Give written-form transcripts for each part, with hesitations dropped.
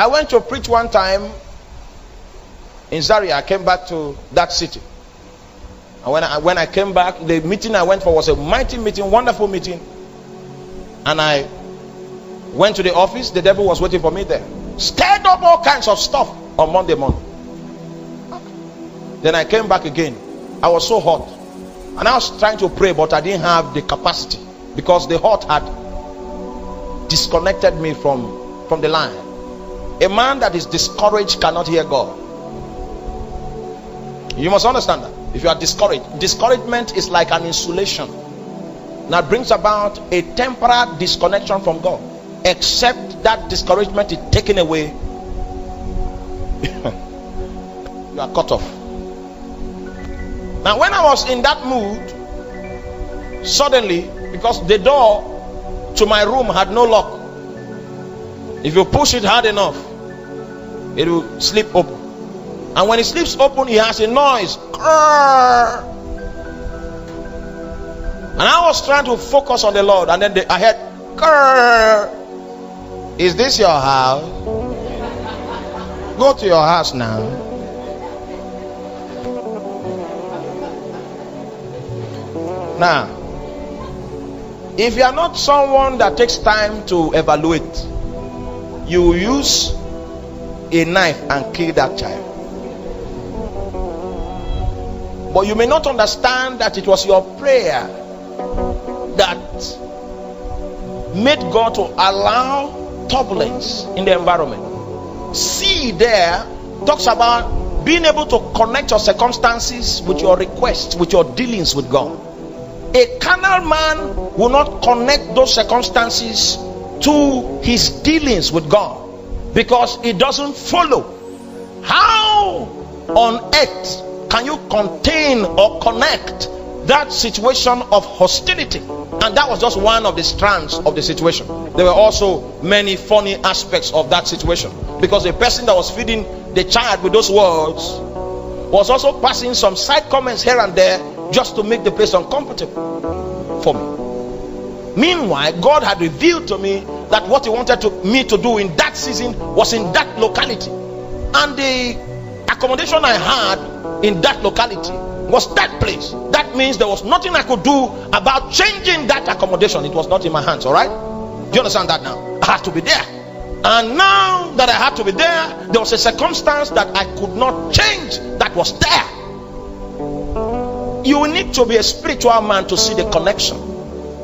I went to preach one time in Zaria. I came back to that city. And when I came back, the meeting I went for was a mighty meeting, wonderful meeting. And I went to the office. The devil was waiting for me there. Stirred up all kinds of stuff on Monday morning. Then I came back again. I was so hot. And I was trying to pray, but I didn't have the capacity because the hot had disconnected me from the line. A man that is discouraged cannot hear God. You must understand that. If you are discouraged, discouragement is like an insulation that brings about a temporary disconnection from God. Except that discouragement is taken away, you are cut off. Now when I was in that mood, suddenly, because the door to my room had no lock, if you push it hard enough, it will slip open. And when it slips open, it has a noise. And I was trying to focus on the Lord, and then I heard, is this your house? Go to your house now. Now, if you are not someone that takes time to evaluate, you will use a knife and kill that child. But you may not understand that it was your prayer that made God to allow turbulence in the environment. See, there talks about being able to connect your circumstances with your requests, with your dealings with God. A carnal man will not connect those circumstances to his dealings with God because it doesn't follow. How on earth can you contain or connect that situation of hostility? And that was just one of the strands of the situation. There were also many funny aspects of that situation, because the person that was feeding the child with those words was also passing some side comments here and there just to make the place uncomfortable for me. Meanwhile, God had revealed to me that what he wanted me to do in that season was in that locality, and the accommodation I had in that locality was that place. That means there was nothing I could do about changing that accommodation. It was not in my hands. All right, do you understand that now? I had to be there, and now that I had to be there, there was a circumstance that I could not change that was there. You need to be a spiritual man to see the connection.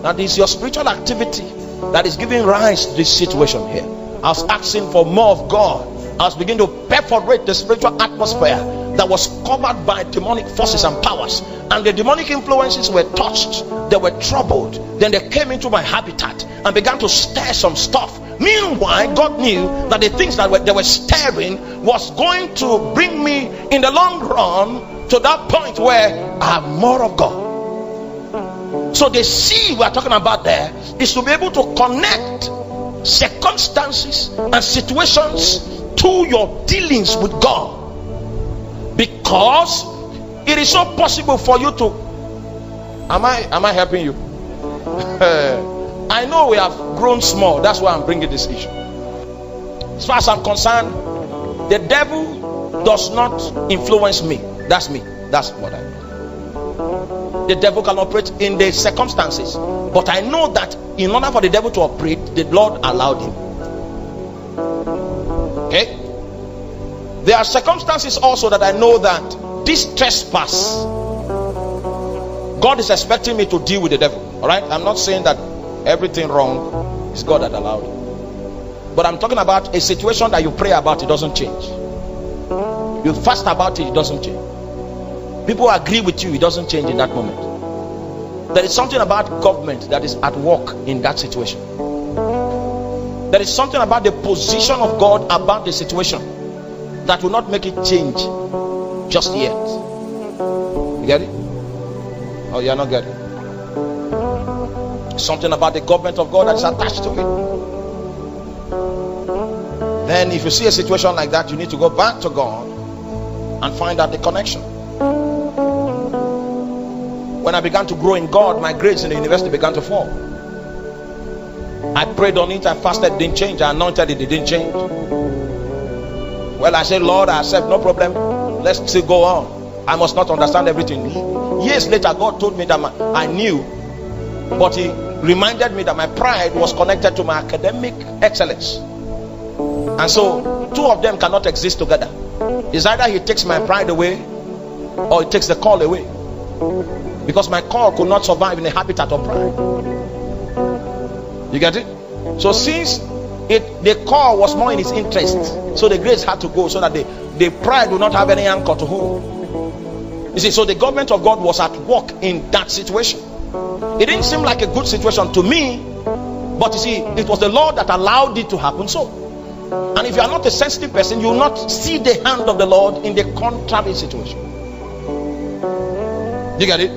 That is your spiritual activity that is giving rise to this situation here. I was asking for more of God. I was beginning to perforate the spiritual atmosphere that was covered by demonic forces and powers, and the demonic influences were touched. They were troubled. Then they came into my habitat and began to stir some stuff. Meanwhile, God knew that the things that they were stirring was going to bring me in the long run to that point where I have more of God. So the seed we are talking about there is to be able to connect circumstances and situations to your dealings with God, because it is so possible for you to am I helping you? I know we have grown small, that's why I'm bringing this issue. As far as I'm concerned, the devil does not influence me. That's me. That's what I mean. The devil can operate in the circumstances, but I know that in order for the devil to operate, the Lord allowed him. Okay, there are circumstances also that I know that this trespass, God is expecting me to deal with the devil. All right, I'm not saying that everything wrong is God that allowed it, but I'm talking about a situation that you pray about, it doesn't change. You fast about it, it doesn't change. People agree with you, it doesn't change in that moment. There is something about government that is at work in that situation. There is something about the position of God about the situation that will not make it change just yet. You get it? Oh, you are not getting it. Something about the government of God that is attached to it. Then if you see a situation like that, you need to go back to God and find out the connection. When I began to grow in God, my grades in the university began to fall. I prayed on it, I fasted, it didn't change. I anointed it, it didn't change. Well, I said, Lord, I accept, no problem. Let's still go on. I must not understand everything. Years later, God told me that I knew, but He reminded me that my pride was connected to my academic excellence. And so, two of them cannot exist together. It's either He takes my pride away, or He takes the call away. Because my call could not survive in a habitat of pride. You get it? So since the call was more in His interest, so the grace had to go, so that the pride would not have any anchor to hold. You see, so the government of God was at work in that situation. It didn't seem like a good situation to me, but you see, it was the Lord that allowed it to happen so. And if you are not a sensitive person, you will not see the hand of the Lord in the contrary situation. You get it?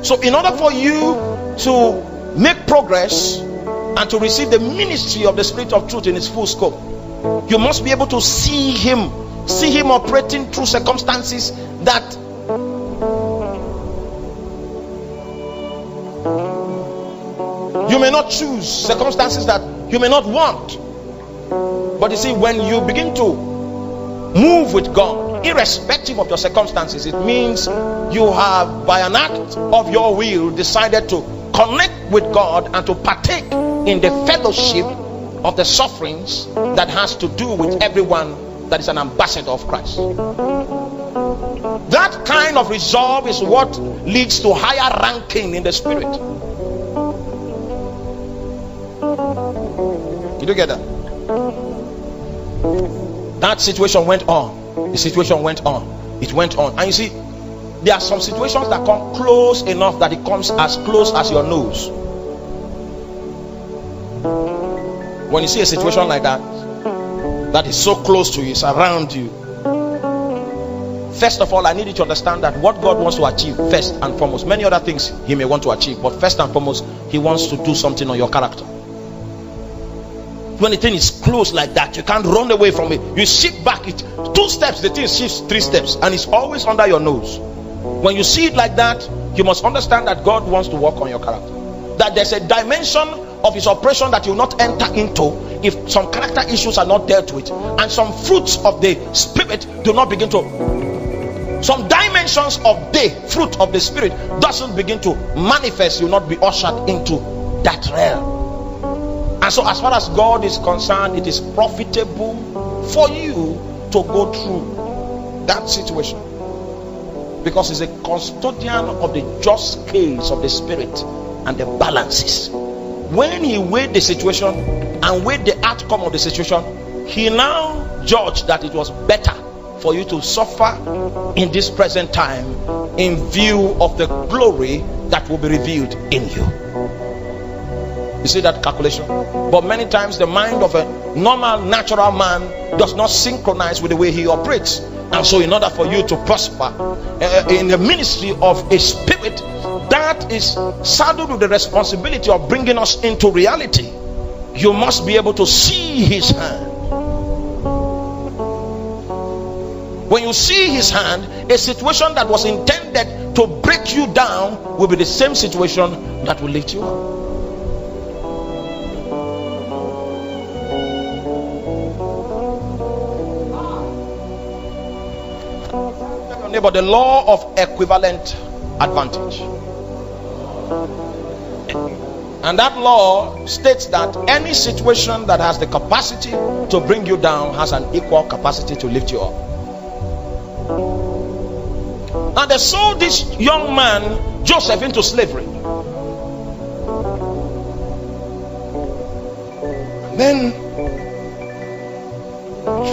So in order for you to make progress and to receive the ministry of the Spirit of truth in its full scope, you must be able to see him operating through circumstances that you may not choose, circumstances that you may not want. But you see, when you begin to move with God, irrespective of your circumstances, it means you have, by an act of your will, decided to connect with God and to partake in the fellowship of the sufferings that has to do with everyone that is an ambassador of Christ. That kind of resolve is what leads to higher ranking in the Spirit. You do get that? That situation went on. The situation went on. It went on. And you see, there are some situations that come close enough that it comes as close as your nose. When you see a situation like that, that is so close to you, it's around you. First of all, I need you to understand that what God wants to achieve, first and foremost, many other things He may want to achieve, but first and foremost, He wants to do something on your character. When the thing is close like that, you can't run away from it. You shift back it 2 steps, the thing shifts 3 steps, and it's always under your nose. When you see it like that, you must understand that God wants to work on your character. That there's a dimension of His operation that you will not enter into if some character issues are not dealt with, and some fruits of the Spirit do not begin to, some dimensions of the fruit of the Spirit doesn't begin to manifest. You will not be ushered into that realm. And so as far as God is concerned, it is profitable for you to go through that situation, because He's a custodian of the just scales of the Spirit and the balances. When He weighed the situation and weighed the outcome of the situation, He now judged that it was better for you to suffer in this present time in view of the glory that will be revealed in you. You see that calculation? But many times the mind of a normal, natural man does not synchronize with the way he operates. And so in order for you to prosper in the ministry of a spirit that is saddled with the responsibility of bringing us into reality, you must be able to see His hand. When you see His hand, a situation that was intended to break you down will be the same situation that will lift you up. But the law of equivalent advantage, and that law states that any situation that has the capacity to bring you down has an equal capacity to lift you up. And they sold this young man Joseph into slavery. Then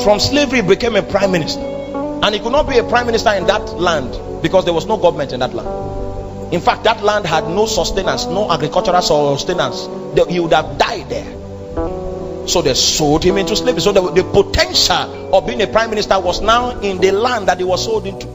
from slavery he became a prime minister. And he could not be a prime minister in that land because there was no government in that land. In fact, that land had no sustenance, no agricultural sustenance. He would have died there. So they sold him into slavery. So the potential of being a prime minister was now in the land that he was sold into.